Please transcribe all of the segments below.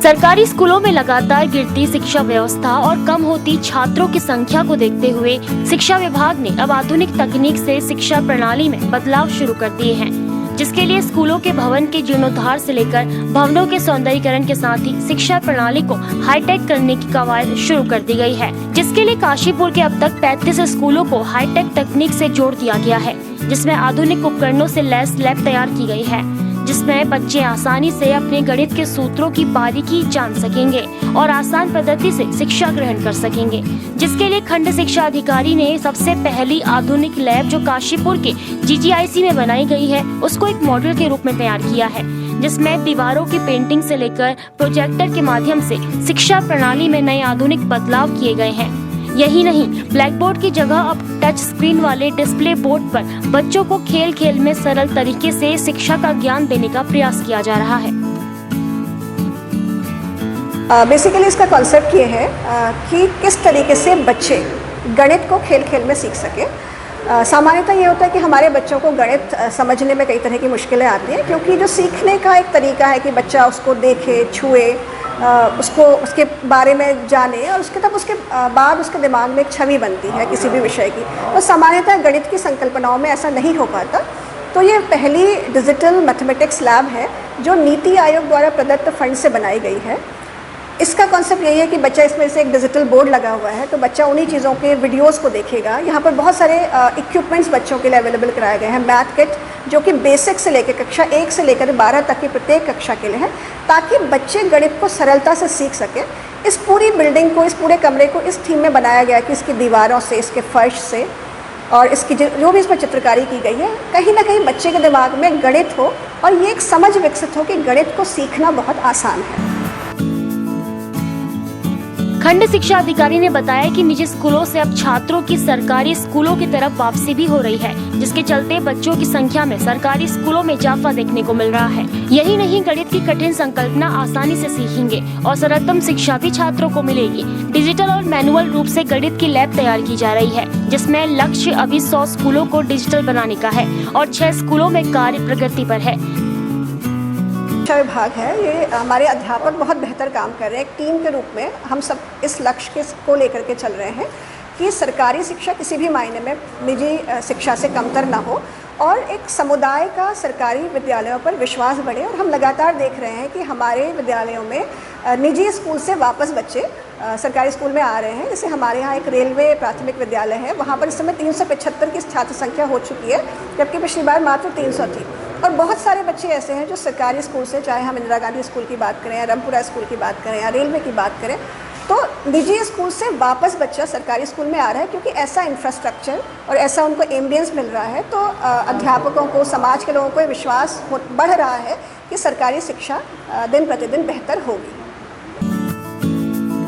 सरकारी स्कूलों में लगातार गिरती शिक्षा व्यवस्था और कम होती छात्रों की संख्या को देखते हुए शिक्षा विभाग ने अब आधुनिक तकनीक से शिक्षा प्रणाली में बदलाव शुरू कर दिए हैं, जिसके लिए स्कूलों के भवन के जीर्णोद्धार से लेकर भवनों के सौंदर्यीकरण के साथ ही शिक्षा प्रणाली को हाईटेक करने की कवायद शुरू कर दी गई है। जिसके लिए काशीपुर के अब तक 35 स्कूलों को हाईटेक तकनीक से जोड़ दिया गया है, जिसमें आधुनिक उपकरणों से लैस लैब तैयार की गई है, जिसमें बच्चे आसानी से अपने गणित के सूत्रों की बारीकी जान सकेंगे और आसान पद्धति से शिक्षा ग्रहण कर सकेंगे। जिसके लिए खंड शिक्षा अधिकारी ने सबसे पहली आधुनिक लैब जो काशीपुर के GGIC में बनाई गई है, उसको एक मॉडल के रूप में तैयार किया है, जिसमें दीवारों की पेंटिंग से लेकर प्रोजेक्टर के माध्यम से शिक्षा प्रणाली में नए आधुनिक बदलाव किए गए हैं। यही नहीं, ब्लैक बोर्ड की जगह अब टच स्क्रीन वाले डिस्प्ले बोर्ड पर बच्चों को खेल खेल में सरल तरीके से शिक्षा का ज्ञान देने का प्रयास किया जा रहा है। बेसिकली इसका कॉन्सेप्ट ये है कि किस तरीके से बच्चे गणित को खेल खेल में सीख सके। सामान्यतः ये होता है कि हमारे बच्चों को गणित समझने में कई तरह की मुश्किलें आती हैं, क्योंकि जो सीखने का एक तरीका है कि बच्चा उसको देखे, छुए, उसको उसके बारे में जाने और उसके बाद उसके दिमाग में एक छवि बनती है किसी भी विषय की। तो सामान्यतः गणित की संकल्पनाओं में ऐसा नहीं हो पाता। तो ये पहली डिजिटल मैथमेटिक्स लैब है जो नीति आयोग द्वारा प्रदत्त फंड से बनाई गई है। इसका कॉन्सेप्ट यही है कि बच्चा, इसमें से एक डिजिटल बोर्ड लगा हुआ है, तो बच्चा उन्हीं चीज़ों के वीडियोस को देखेगा। यहाँ पर बहुत सारे इक्विपमेंट्स बच्चों के लिए अवेलेबल कराए गए हैं। मैथ किट जो कि बेसिक से लेकर कक्षा 1 से लेकर 12 तक की प्रत्येक कक्षा के लिए है, ताकि बच्चे गणित को सरलता से सीख सकें। इस पूरी बिल्डिंग को, इस पूरे कमरे को इस थीम में बनाया गया कि इसकी दीवारों से, इसके फर्श से और इसकी जो भी इसमें चित्रकारी की गई है, कहीं ना कहीं बच्चे के दिमाग में गणित हो और ये एक समझ विकसित हो कि गणित को सीखना बहुत आसान है। खंड शिक्षा अधिकारी ने बताया कि निजी स्कूलों से अब छात्रों की सरकारी स्कूलों की तरफ वापसी भी हो रही है, जिसके चलते बच्चों की संख्या में सरकारी स्कूलों में इजाफा देखने को मिल रहा है। यही नहीं, गणित की कठिन संकल्पना आसानी से सीखेंगे और सरलतम शिक्षा भी छात्रों को मिलेगी। डिजिटल और मैनुअल रूप से गणित की लैब तैयार की जा रही है, जिसमें लक्ष्य अभी 100 स्कूलों को डिजिटल बनाने का है और 6 स्कूलों में कार्य प्रगति पर है। शिक्षा विभाग है, ये हमारे अध्यापक बहुत बेहतर काम कर रहे हैं। एक टीम के रूप में हम सब इस लक्ष्य को लेकर के चल रहे हैं कि सरकारी शिक्षा किसी भी मायने में निजी शिक्षा से कमतर ना हो और एक समुदाय का सरकारी विद्यालयों पर विश्वास बढ़े। और हम लगातार देख रहे हैं कि हमारे विद्यालयों में निजी स्कूल से वापस बच्चे सरकारी स्कूल में आ रहे हैं। जैसे हमारे यहाँ एक रेलवे प्राथमिक विद्यालय है, वहाँ पर इस समय 375 की छात्र संख्या हो चुकी है, जबकि पिछली बार मात्र 300 थी। और बहुत सारे बच्चे ऐसे हैं जो सरकारी स्कूल से, चाहे हम इंदिरा गांधी स्कूल की बात करें या रामपुरा स्कूल की बात करें या रेलवे की बात करें, तो निजी स्कूल से वापस बच्चा सरकारी स्कूल में आ रहा है, क्योंकि ऐसा इंफ्रास्ट्रक्चर और ऐसा उनको एम्बियंस मिल रहा है। तो अध्यापकों को, समाज के लोगों को विश्वास बढ़ रहा है कि सरकारी शिक्षा दिन प्रतिदिन बेहतर होगी।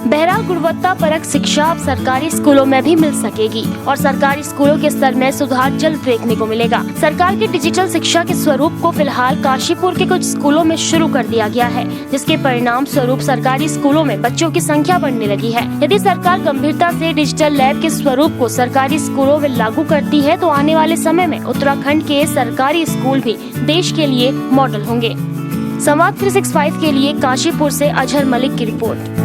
बहरहाल, गुणवत्ता परक शिक्षा अब सरकारी स्कूलों में भी मिल सकेगी और सरकारी स्कूलों के स्तर में सुधार जल्द देखने को मिलेगा। सरकार की डिजिटल शिक्षा के स्वरूप को फिलहाल काशीपुर के कुछ स्कूलों में शुरू कर दिया गया है, जिसके परिणाम स्वरूप सरकारी स्कूलों में बच्चों की संख्या बढ़ने लगी है। यदि सरकार गंभीरता से डिजिटल लैब के स्वरूप को सरकारी स्कूलों में लागू करती है, तो आने वाले समय में उत्तराखंड के सरकारी स्कूल भी देश के लिए मॉडल होंगे। संवाद 365 के लिए काशीपुर से अजहर मलिक की रिपोर्ट।